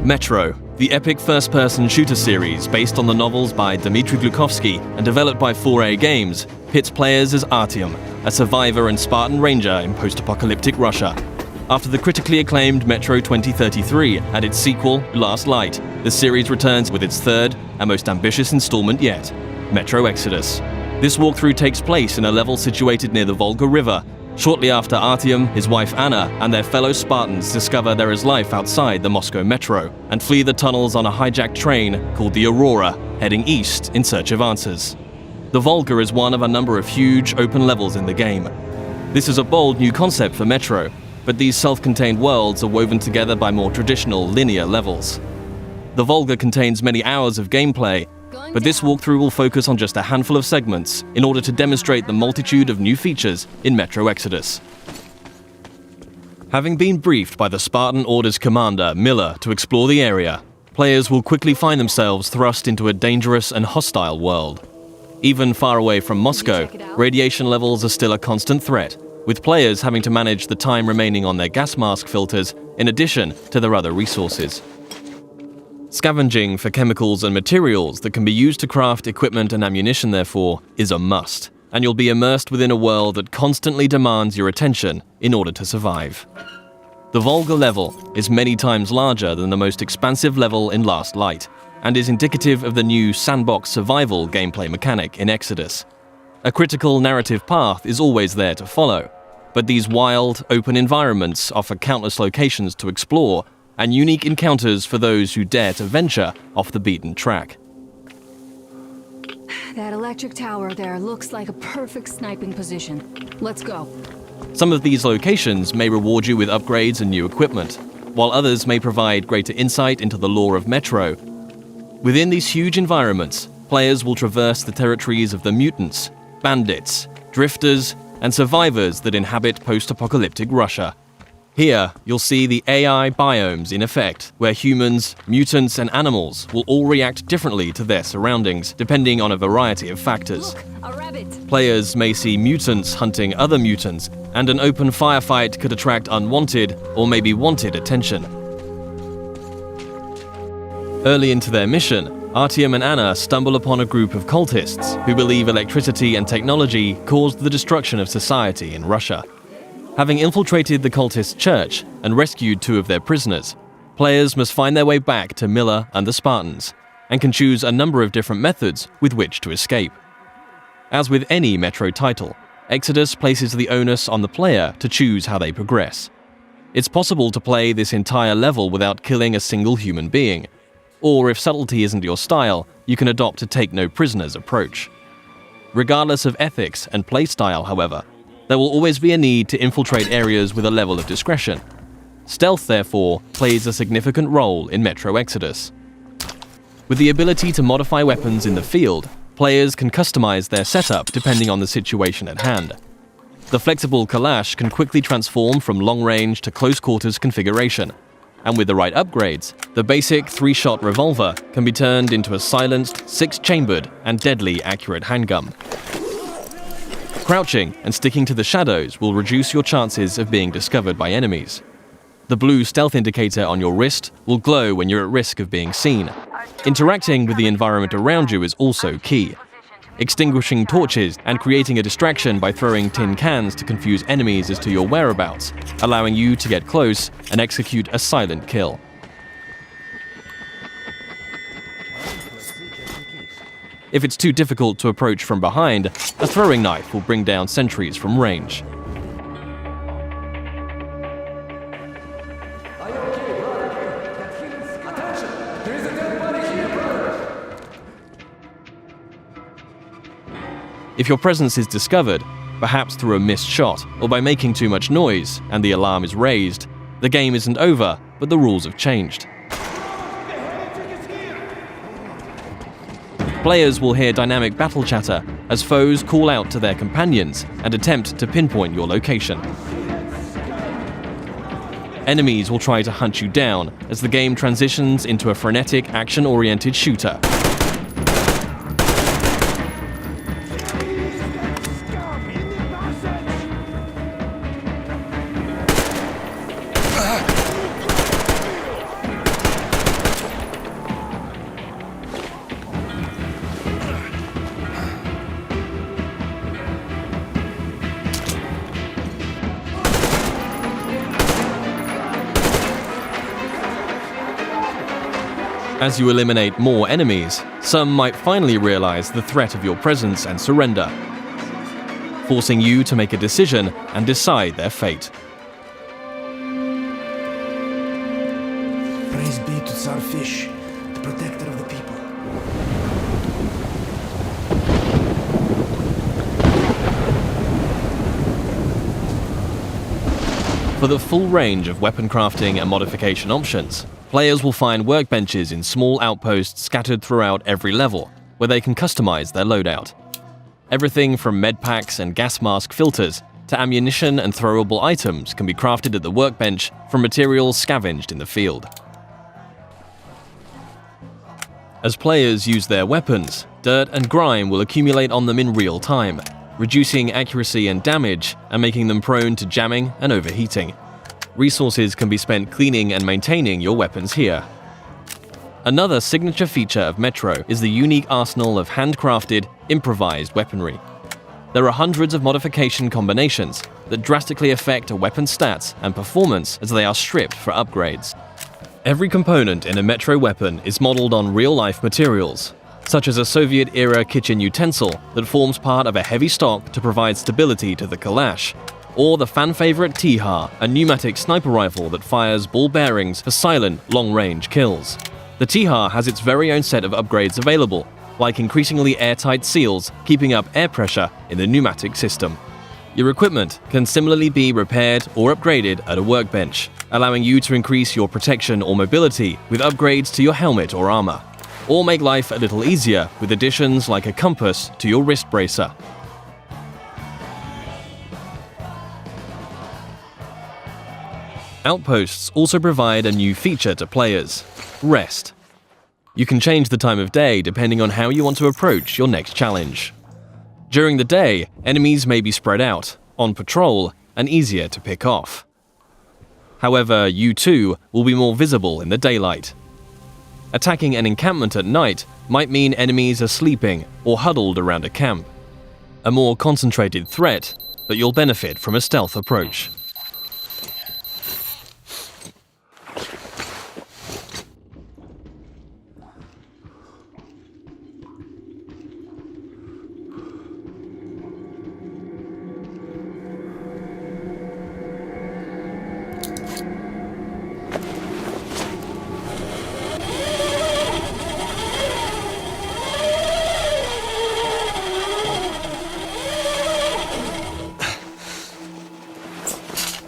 Metro, the epic first-person shooter series based on the novels by Dmitry Glukovsky and developed by 4A Games, pits players as Artyom, a survivor and Spartan ranger in post-apocalyptic Russia. After the critically acclaimed Metro 2033 and its sequel, Last Light, the series returns with its third and most ambitious installment yet, Metro Exodus. This walkthrough takes place in a level situated near the Volga River. Shortly after Artyom, his wife Anna, and their fellow Spartans discover there is life outside the Moscow metro and flee the tunnels on a hijacked train called the Aurora, heading east in search of answers. The Volga is one of a number of huge open levels in the game. This is a bold new concept for Metro, but these self-contained worlds are woven together by more traditional linear levels. The Volga contains many hours of gameplay, but this walkthrough will focus on just a handful of segments in order to demonstrate the multitude of new features in Metro Exodus. Having been briefed by the Spartan Order's commander, Miller, to explore the area, players will quickly find themselves thrust into a dangerous and hostile world. Even far away from Moscow, radiation levels are still a constant threat, with players having to manage the time remaining on their gas mask filters in addition to their other resources. Scavenging for chemicals and materials that can be used to craft equipment and ammunition, therefore, is a must, and you'll be immersed within a world that constantly demands your attention in order to survive. The Volga level is many times larger than the most expansive level in Last Light, and is indicative of the new sandbox survival gameplay mechanic in Exodus. A critical narrative path is always there to follow, but these wild, open environments offer countless locations to explore and unique encounters for those who dare to venture off the beaten track. That electric tower there looks like a perfect sniping position. Let's go. Some of these locations may reward you with upgrades and new equipment, while others may provide greater insight into the lore of Metro. Within these huge environments, players will traverse the territories of the mutants, bandits, drifters, and survivors that inhabit post-apocalyptic Russia. Here, you'll see the AI biomes in effect, where humans, mutants, and animals will all react differently to their surroundings, depending on a variety of factors. Look, a rabbit. Players may see mutants hunting other mutants, and an open firefight could attract unwanted or maybe wanted attention. Early into their mission, Artyom and Anna stumble upon a group of cultists who believe electricity and technology caused the destruction of society in Russia. Having infiltrated the cultist church and rescued 2 of their prisoners, players must find their way back to Miller and the Spartans, and can choose a number of different methods with which to escape. As with any Metro title, Exodus places the onus on the player to choose how they progress. It's possible to play this entire level without killing a single human being, or if subtlety isn't your style, you can adopt a take-no-prisoners approach. Regardless of ethics and playstyle, however, there will always be a need to infiltrate areas with a level of discretion. Stealth, therefore, plays a significant role in Metro Exodus. With the ability to modify weapons in the field, players can customize their setup depending on the situation at hand. The flexible Kalash can quickly transform from long-range to close-quarters configuration, and with the right upgrades, the basic 3-shot revolver can be turned into a silenced, 6-chambered, and deadly accurate handgun. Crouching and sticking to the shadows will reduce your chances of being discovered by enemies. The blue stealth indicator on your wrist will glow when you're at risk of being seen. Interacting with the environment around you is also key. Extinguishing torches and creating a distraction by throwing tin cans to confuse enemies as to your whereabouts, allowing you to get close and execute a silent kill. If it's too difficult to approach from behind, a throwing knife will bring down sentries from range. If your presence is discovered, perhaps through a missed shot or by making too much noise and the alarm is raised, the game isn't over, but the rules have changed. Players will hear dynamic battle chatter as foes call out to their companions and attempt to pinpoint your location. Enemies will try to hunt you down as the game transitions into a frenetic, action-oriented shooter. As you eliminate more enemies, some might finally realize the threat of your presence and surrender, forcing you to make a decision and decide their fate. Praise be to Tsar Fish, the protector of the people. For the full range of weapon crafting and modification options, players will find workbenches in small outposts scattered throughout every level, where they can customize their loadout. Everything from medpacks and gas mask filters to ammunition and throwable items can be crafted at the workbench from materials scavenged in the field. As players use their weapons, dirt and grime will accumulate on them in real time, reducing accuracy and damage and making them prone to jamming and overheating. Resources can be spent cleaning and maintaining your weapons here. Another signature feature of Metro is the unique arsenal of handcrafted, improvised weaponry. There are hundreds of modification combinations that drastically affect a weapon's stats and performance as they are stripped for upgrades. Every component in a Metro weapon is modeled on real-life materials, such as a Soviet-era kitchen utensil that forms part of a heavy stock to provide stability to the Kalash, or the fan-favorite T-HAR, a pneumatic sniper rifle that fires ball bearings for silent, long-range kills. The T-HAR has its very own set of upgrades available, like increasingly airtight seals keeping up air pressure in the pneumatic system. Your equipment can similarly be repaired or upgraded at a workbench, allowing you to increase your protection or mobility with upgrades to your helmet or armor, or make life a little easier with additions like a compass to your wrist bracer. Outposts also provide a new feature to players: rest. You can change the time of day depending on how you want to approach your next challenge. During the day, enemies may be spread out, on patrol, and easier to pick off. However, you too will be more visible in the daylight. Attacking an encampment at night might mean enemies are sleeping or huddled around a camp. A more concentrated threat, but you'll benefit from a stealth approach.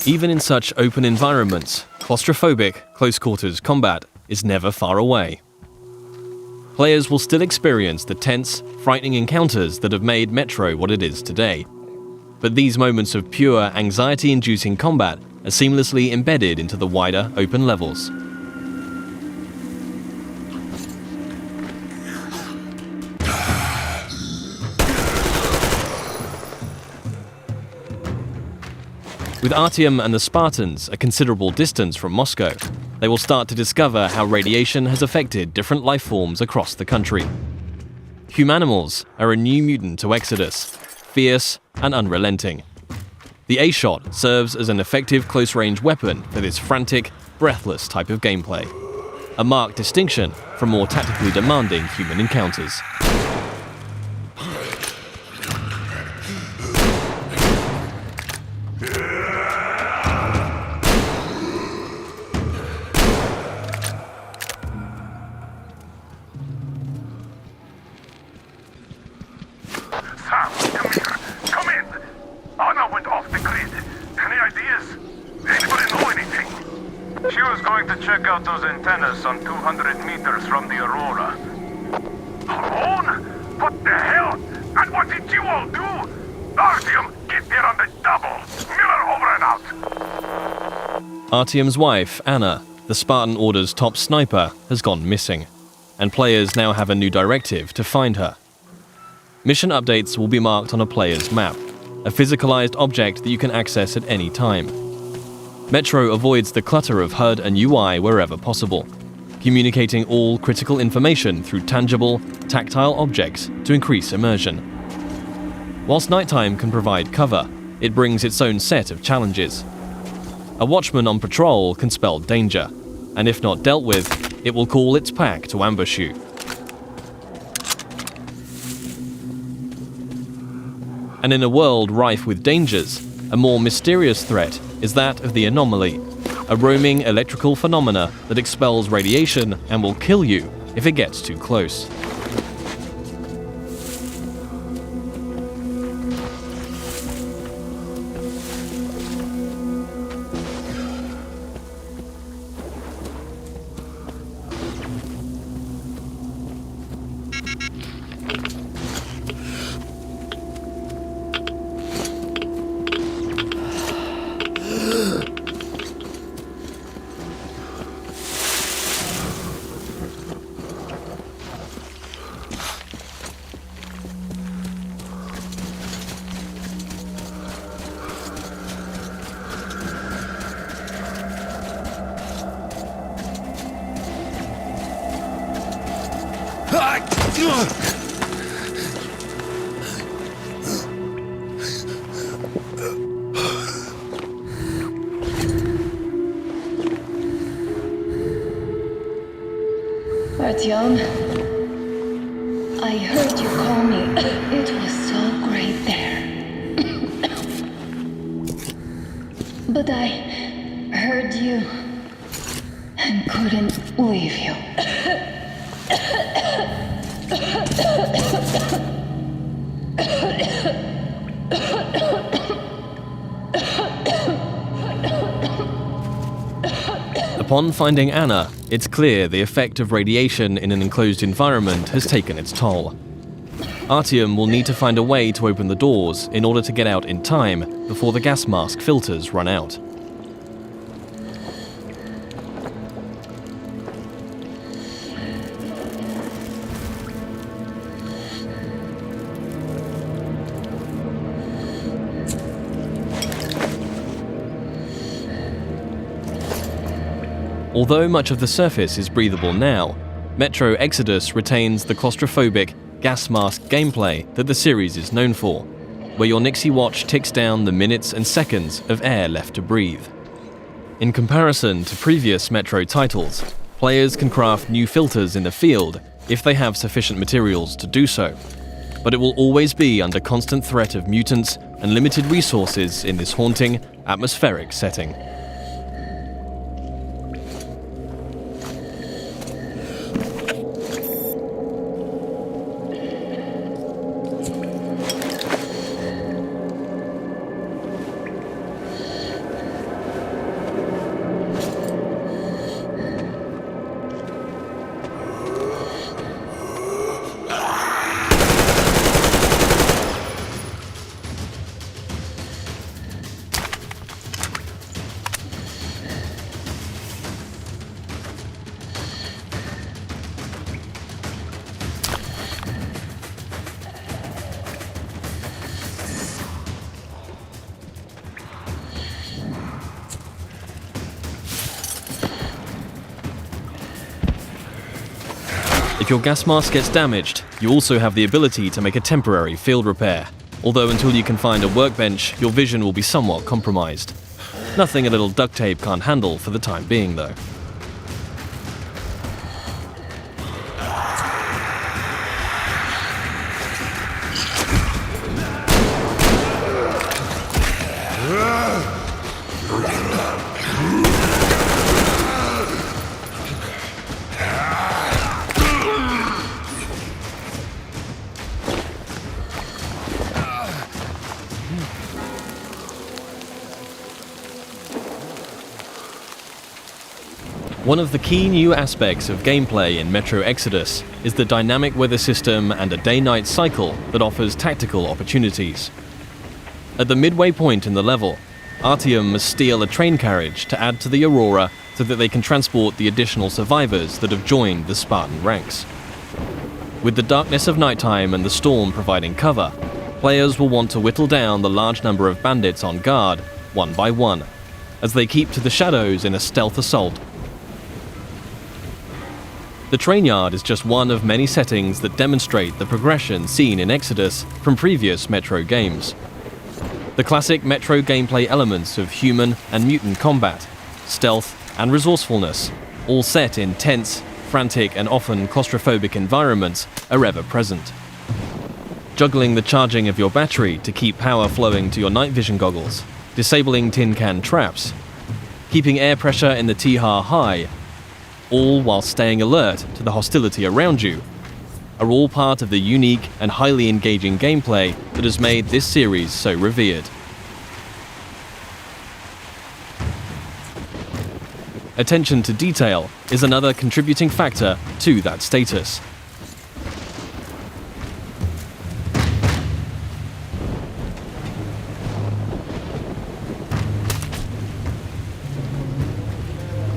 Even in such open environments, claustrophobic, close-quarters combat is never far away. Players will still experience the tense, frightening encounters that have made Metro what it is today. But these moments of pure, anxiety-inducing combat are seamlessly embedded into the wider, open levels. With Artyom and the Spartans a considerable distance from Moscow, they will start to discover how radiation has affected different life forms across the country. Humanimals are a new mutant to Exodus, fierce and unrelenting. The A-Shot serves as an effective close-range weapon for this frantic, breathless type of gameplay, a marked distinction from more tactically demanding human encounters. Check out those antennas some 200 meters from the Aurora. Alone? What the hell? And what did you all do? Artyom, get there on the double! Miller over and out! Artyom's wife, Anna, the Spartan Order's top sniper, has gone missing, and players now have a new directive to find her. Mission updates will be marked on a player's map, a physicalized object that you can access at any time. Metro avoids the clutter of HUD and UI wherever possible, communicating all critical information through tangible, tactile objects to increase immersion. Whilst nighttime can provide cover, it brings its own set of challenges. A watchman on patrol can spell danger, and if not dealt with, it will call its pack to ambush you. And in a world rife with dangers, a more mysterious threat is that of the anomaly, a roaming electrical phenomena that expels radiation and will kill you if it gets too close. Artyom, I heard you call me. It was so great there. But I heard you and couldn't leave you. Upon finding Anna, it's clear the effect of radiation in an enclosed environment has taken its toll. Artyom will need to find a way to open the doors in order to get out in time before the gas mask filters run out. Although much of the surface is breathable now, Metro Exodus retains the claustrophobic, gas mask gameplay that the series is known for, where your Nixie watch ticks down the minutes and seconds of air left to breathe. In comparison to previous Metro titles, players can craft new filters in the field if they have sufficient materials to do so, but it will always be under constant threat of mutants and limited resources in this haunting, atmospheric setting. If your gas mask gets damaged, you also have the ability to make a temporary field repair, although until you can find a workbench, your vision will be somewhat compromised. Nothing a little duct tape can't handle for the time being, though. One of the key new aspects of gameplay in Metro Exodus is the dynamic weather system and a day-night cycle that offers tactical opportunities. At the midway point in the level, Artyom must steal a train carriage to add to the Aurora so that they can transport the additional survivors that have joined the Spartan ranks. With the darkness of nighttime and the storm providing cover, players will want to whittle down the large number of bandits on guard, one by one, as they keep to the shadows in a stealth assault. The train yard is just one of many settings that demonstrate the progression seen in Exodus from previous Metro games. The classic Metro gameplay elements of human and mutant combat, stealth and resourcefulness, all set in tense, frantic and often claustrophobic environments are ever present. Juggling the charging of your battery to keep power flowing to your night vision goggles, disabling tin can traps, keeping air pressure in the T-HAR high, all while staying alert to the hostility around you, are all part of the unique and highly engaging gameplay that has made this series so revered. Attention to detail is another contributing factor to that status.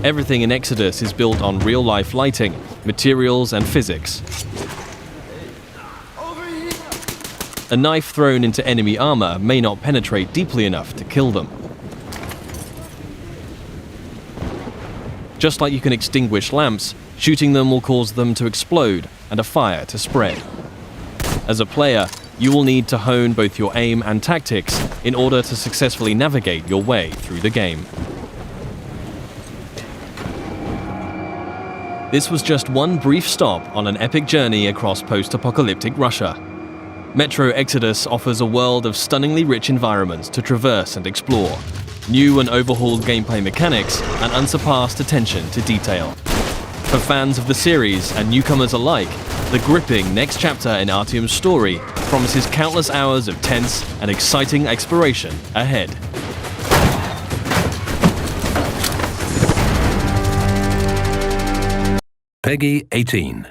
Everything in Exodus is built on real-life lighting, materials, and physics. A knife thrown into enemy armor may not penetrate deeply enough to kill them. Just like you can extinguish lamps, shooting them will cause them to explode and a fire to spread. As a player, you will need to hone both your aim and tactics in order to successfully navigate your way through the game. This was just one brief stop on an epic journey across post-apocalyptic Russia. Metro Exodus offers a world of stunningly rich environments to traverse and explore, new and overhauled gameplay mechanics, and unsurpassed attention to detail. For fans of the series and newcomers alike, the gripping next chapter in Artyom's story promises countless hours of tense and exciting exploration ahead. Peggy 18.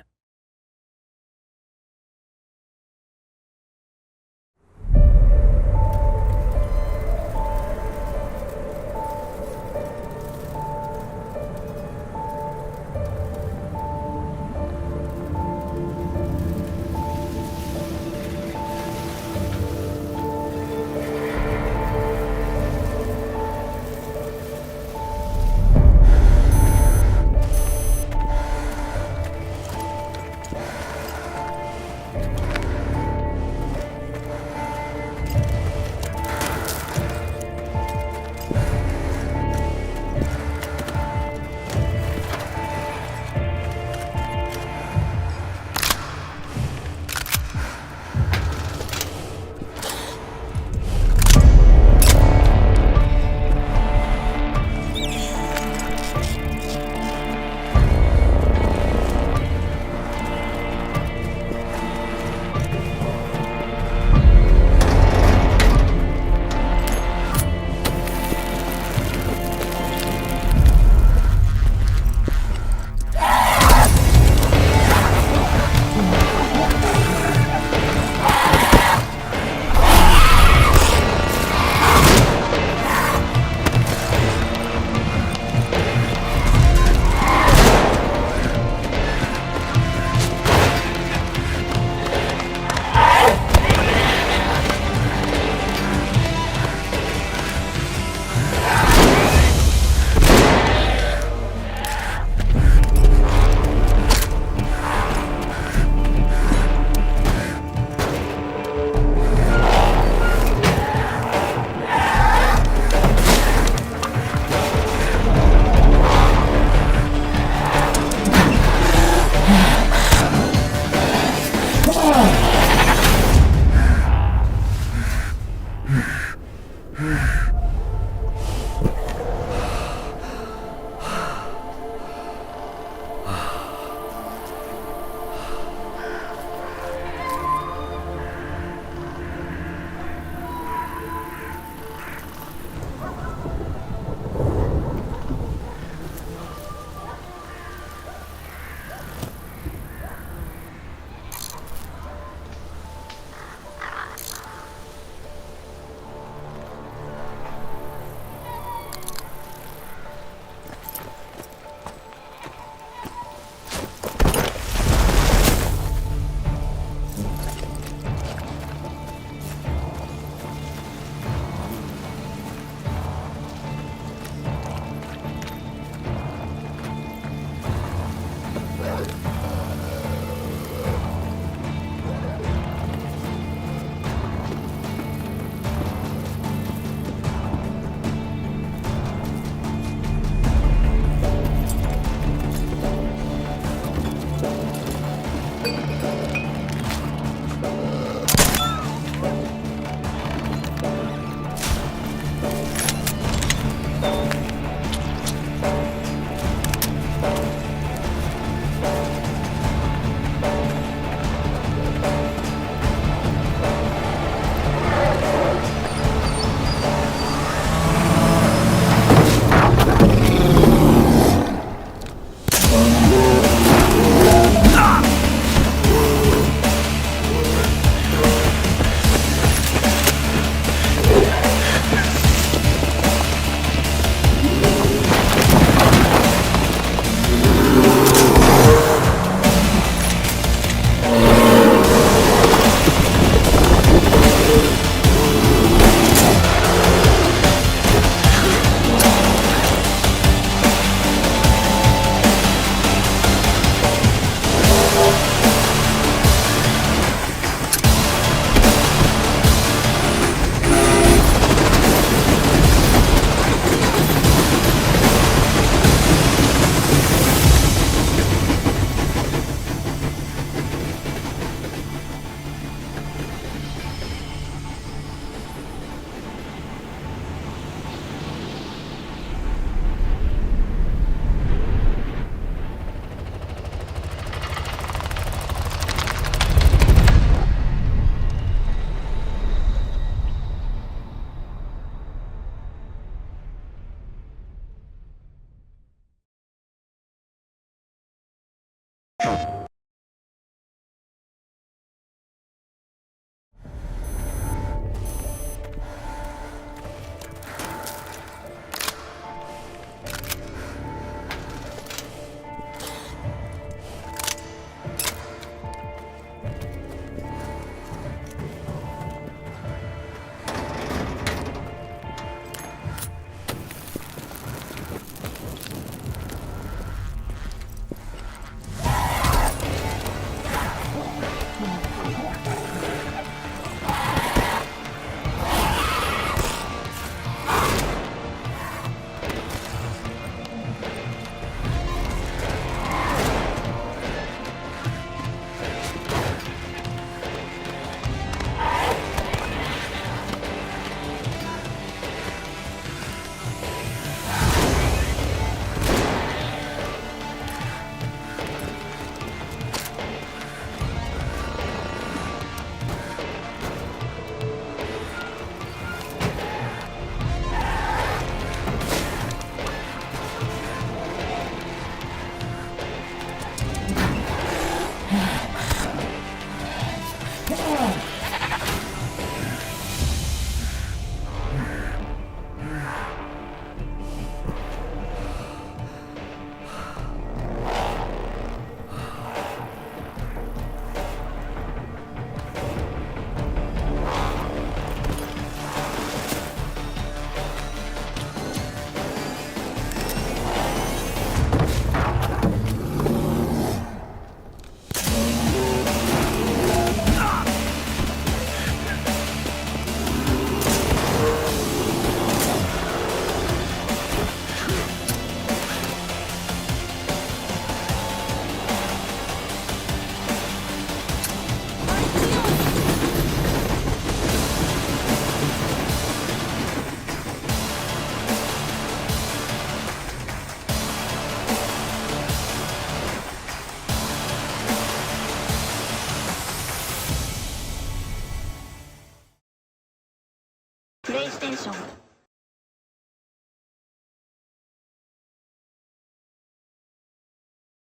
PlayStation.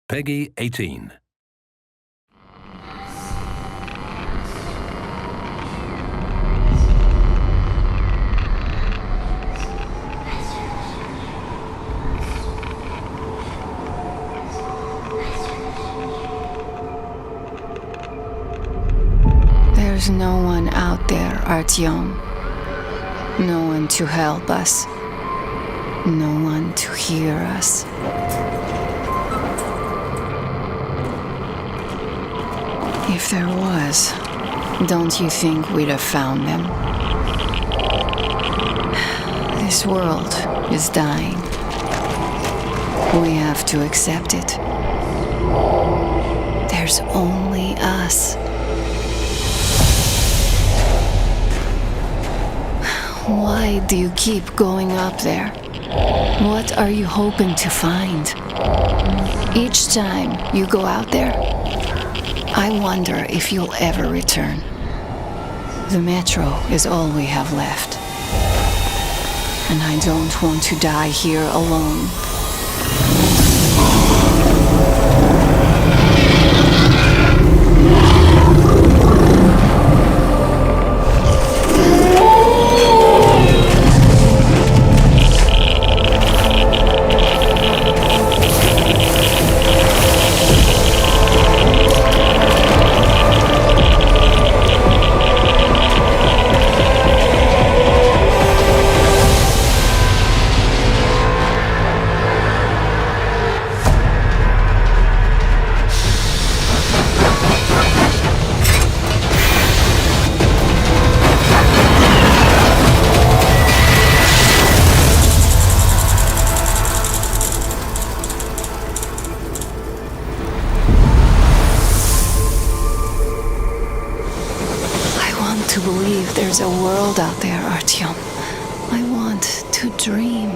Peggy 18. There's no one out there, Artyom. No one to help us. No one to hear us. If there was, don't you think we'd have found them? This world is dying. We have to accept it. There's only us. Why do you keep going up there? What are you hoping to find? Each time you go out there, I wonder if you'll ever return. The metro is all we have left. And I don't want to die here alone. To believe there's a world out there, Artyom. I want to dream.